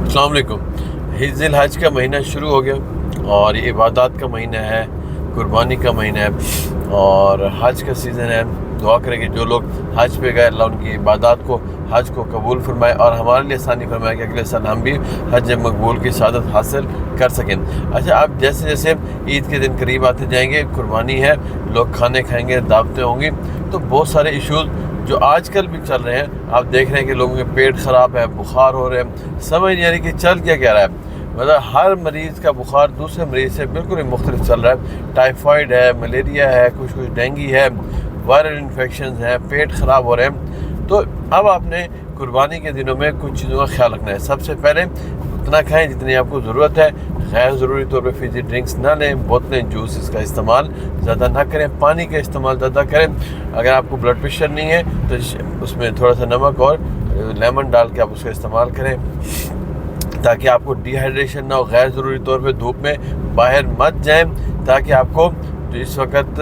अस्सलाम वालेकुम। हिज्जुल हज का महीना शुरू हो गया और ये इबादत का महीना है, कुर्बानी का महीना है और हज का सीज़न है। दुआ करें कि जो लोग हज पे गए अल्लाह उनकी इबादत को, हज को कबूल फरमाए और हमारे लिए आसानी फरमाए कि अगले साल हम भी हज मकबूल की सआदत हासिल कर सकें। अच्छा, अब जैसे जैसे ईद के दिन करीब आते जाएंगे, कुर्बानी है, लोग खाने खाएंगे, दावतें होंगी, तो बहुत सारे इशूज़ जो आजकल भी चल रहे हैं, आप देख रहे हैं कि लोगों के पेट ख़राब है, बुखार हो रहे हैं, समझ नहीं आ रही कि चल क्या क्या रहा है। मतलब हर मरीज़ का बुखार दूसरे मरीज़ से बिल्कुल ही मुख्तलिफ चल रहा है। टाइफाइड है, मलेरिया है, कुछ डेंगू है, वायरल इन्फेक्शन हैं, पेट ख़राब हो रहे हैं। तो अब आपने कुर्बानी के दिनों में कुछ चीज़ों का ख्याल रखना है। सबसे पहले उतना खाएँ जितनी आपको ज़रूरत है, गैर ज़रूरी तौर पर फिजी ड्रिंक्स ना लें, बोतलें, जूस का इस्तेमाल ज़्यादा ना करें, पानी का इस्तेमाल ज़्यादा करें। अगर आपको ब्लड प्रेशर नहीं है तो उसमें थोड़ा सा नमक और लेमन डाल के आप उसका इस्तेमाल करें ताकि आपको डिहाइड्रेशन ना हो। गैर ज़रूरी तौर पे धूप में बाहर मत जाएं ताकि आपको जो इस वक्त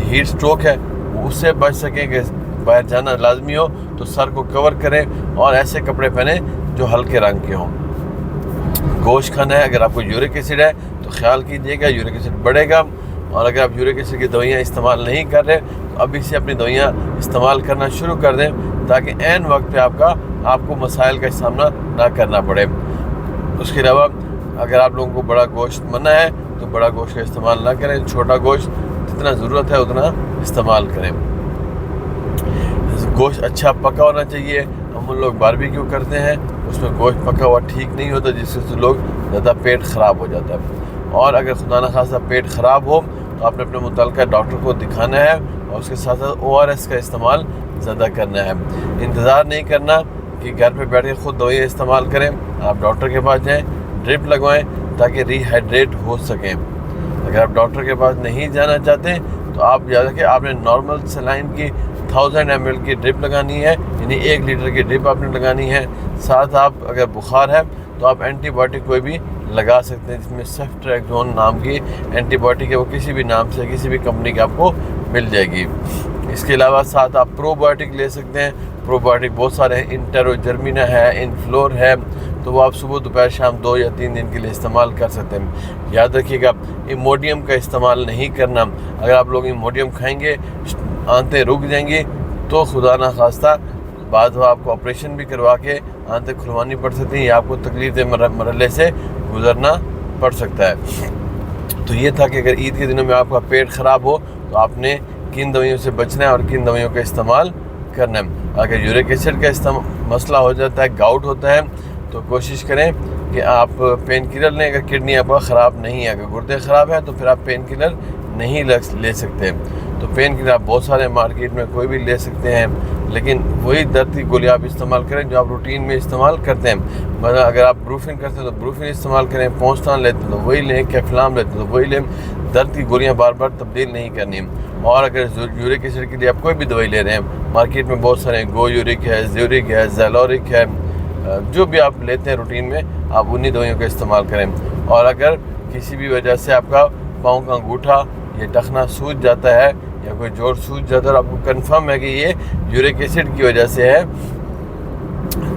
हीट स्ट्रोक है उससे बच सकें। कि बाहर जाना लाजमी हो तो सर को कवर करें और ऐसे कपड़े पहने जो हल्के रंग के हों। गोश्त खाना है, अगर आपको यूरिक एसिड है तो ख्याल कीजिएगा, यूरिक एसिड बढ़ेगा। और अगर आप यूरिक एसिड की दवाइयाँ इस्तेमाल नहीं कर रहे तो अभी से अपनी दवाइयाँ इस्तेमाल करना शुरू कर दें ताकि ऐन वक्त पे आपको मसाइल का सामना ना करना पड़े। उसके अलावा अगर आप लोगों को बड़ा गोश्त मना है तो बड़ा गोश्त का इस्तेमाल ना करें, छोटा गोश्त जितना ज़रूरत है उतना इस्तेमाल करें। गोश्त अच्छा पका होना चाहिए। हम लोग बारबेक्यू करते हैं, उसमें गोश्त पका हुआ ठीक नहीं होता, जिससे लोग ज़्यादा पेट ख़राब हो जाता है। और अगर खुदा न खास्ता पेट ख़राब हो तो आपने अपने मुतल्लिका डॉक्टर को दिखाना है और उसके साथ साथ ORS का इस्तेमाल ज़्यादा करना है। इंतज़ार नहीं करना कि घर पे बैठ के ख़ुद दवाइयाँ इस्तेमाल करें। आप डॉक्टर के पास जाएँ, ड्रिप लगवाएं ताकि रिहाइड्रेट हो सकें। अगर आप डॉक्टर के पास नहीं जाना चाहते तो आप ज़्यादा कि आपने नॉर्मल सलाइन की 1000 ml की ड्रिप लगानी है, यानी 1 लीटर की ड्रिप आपने लगानी है। साथ आप अगर बुखार है तो आप एंटीबायोटिक कोई भी लगा सकते हैं, जिसमें सेफ्ट्रेक्सोन नाम की एंटीबायोटिक है, वो किसी भी नाम से किसी भी कंपनी की आपको मिल जाएगी। इसके अलावा साथ आप प्रोबायोटिक ले सकते हैं। प्रोबायोटिक बहुत सारे हैं, इंटेरोजर्मिना है, इनफ्लोर है, तो वो आप सुबह दोपहर शाम 2 या 3 दिन के लिए इस्तेमाल कर सकते हैं। याद रखिएगा, इमोडियम का इस्तेमाल नहीं करना। अगर आप लोग इमोडियम खाएंगे, आंतें रुक जाएंगी तो खुदा ना खास्ता बाद में आपको ऑपरेशन भी करवा के आंतें खुलवानी पड़ सकती हैं या आपको तकलीफ मरहले से गुजरना पड़ सकता है। तो ये था कि अगर ईद के दिनों में आपका पेट ख़राब हो तो आपने किन दवाइयों से बचना है और किन दवाइयों का इस्तेमाल करना है। अगर यूरिक एसिड का मसला हो जाता है, गाउट होता है, तो कोशिश करें कि आप पेन किलर लें। अगर किडनी आपका ख़राब नहीं है, अगर गुर्दे ख़राब है तो फिर आप पेन किलर नहीं ले सकते। तो पेन किलर आप बहुत सारे मार्केट में कोई भी ले सकते हैं, लेकिन वही दर्द की गोली आप इस्तेमाल करें जो आप रूटीन में इस्तेमाल करते हैं। मतलब अगर आप ब्रूफिन करते हैं तो ब्रूफिन इस्तेमाल करें, पोस्टान लेते हैं तो वही लें, कैफ्लाम लेते हैं तो वही लें। दर्द की गोलियाँ बार बार तब्दील नहीं करनी। और अगर यूरिक एसिड के लिए आप कोई भी दवाई ले रहे हैं, मार्केट में बहुत सारे गो यूरिक है, ज्यूरिक है, ज़ैलोरिक है, जो भी आप लेते हैं रूटीन में आप उन्हीं दवाइयों का इस्तेमाल करें। और अगर किसी भी वजह से आपका पाँव का अंगूठा या टखना सूज जाता है या कोई जोड़ सूज जाता है और आपको कंफर्म है कि ये यूरिक एसिड की वजह से है,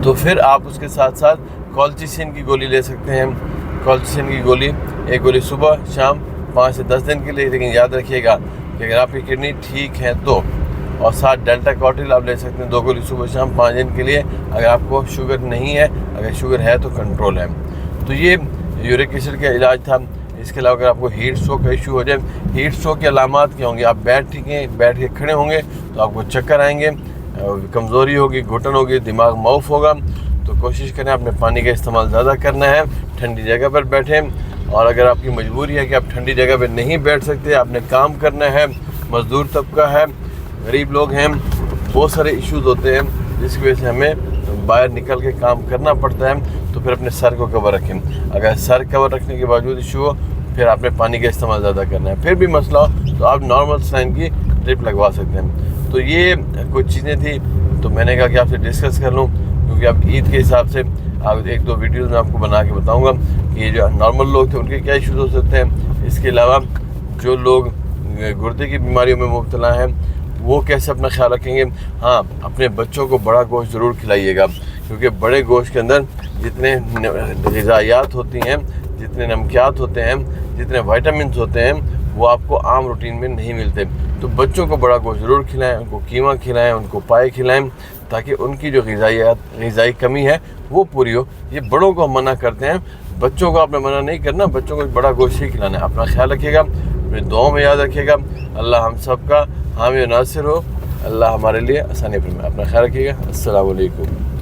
तो फिर आप उसके साथ साथ कॉल्चिसिन की गोली ले सकते हैं। कॉल्चिसिन की गोली, एक गोली सुबह शाम 5 से 10 दिन के लिए, लेकिन याद रखिएगा कि अगर आपकी किडनी ठीक है तो। और साथ डेल्टा कॉर्टिल आप ले सकते हैं, 2 गोली सुबह शाम 5 दिन के लिए। अगर आपको शुगर नहीं है, अगर शुगर है तो कंट्रोल है। तो ये यूरिक एसिड का इलाज था। इसके अलावा अगर आपको हीट स्ट्रोक का इशू हो जाए, हीट स्ट्रोक के अलामात क्या होंगे? आप बैठ के खड़े होंगे तो आपको चक्कर आएंगे, कमज़ोरी होगी, घुटन होगी, दिमाग माउफ होगा। तो कोशिश करें आपने पानी का इस्तेमाल ज़्यादा करना है, ठंडी जगह पर बैठें। और अगर आपकी मजबूरी है कि आप ठंडी जगह पर नहीं बैठ सकते, आपने काम करना है, मज़दूर तबका है, गरीब लोग हैं, बहुत सारे इश्यूज़ होते हैं जिसकी वजह से हमें बाहर निकल के काम करना पड़ता है, तो फिर अपने सर को कवर रखें। अगर सर कवर रखने के बावजूद इशू हो, फिर आपने पानी का इस्तेमाल ज़्यादा करना है। फिर भी मसला हो तो आप नॉर्मल सलाइन की ड्रिप लगवा सकते हैं। तो ये कुछ चीज़ें थी, तो मैंने कहा कि आपसे डिस्कस कर लूँ, क्योंकि अब ईद के हिसाब से आप 1-2 वीडियोज़ में आपको बना के बताऊँगा कि ये जो नॉर्मल लोग थे उनके क्या इशूज़ हो सकते हैं। इसके अलावा जो लोग गुर्दे की बीमारियों में मुब्तला हैं वो कैसे अपना ख्याल रखेंगे। हाँ, अपने बच्चों को बड़ा गोश्त ज़रूर खिलाइएगा, क्योंकि बड़े गोश्त के अंदर जितने ग़िज़ायात होती हैं, जितने नमकियात होते हैं, जितने विटामिन होते हैं, वो आपको आम रूटीन में नहीं मिलते। तो बच्चों को बड़ा गोश्त ज़रूर खिलाएं, उनको कीमा खिलाएं, उनको पाए खिलाएं, ताकि उनकी जो ग़िज़ाई कमी है वो पूरी हो। ये बड़ों को हम मना करते हैं, बच्चों को आपने मना नहीं करना, बच्चों को बड़ा गोश्त ही खिलाना है। अपना ख्याल रखिएगा, अपनी दुआओं में याद रखिएगा। अल्लाह हम सब का हामी नासिर हो, अल्लाह हमारे लिए आसानी फरमाए। अपना ख्याल रखिएगा। अस्सलामु अलैकुम।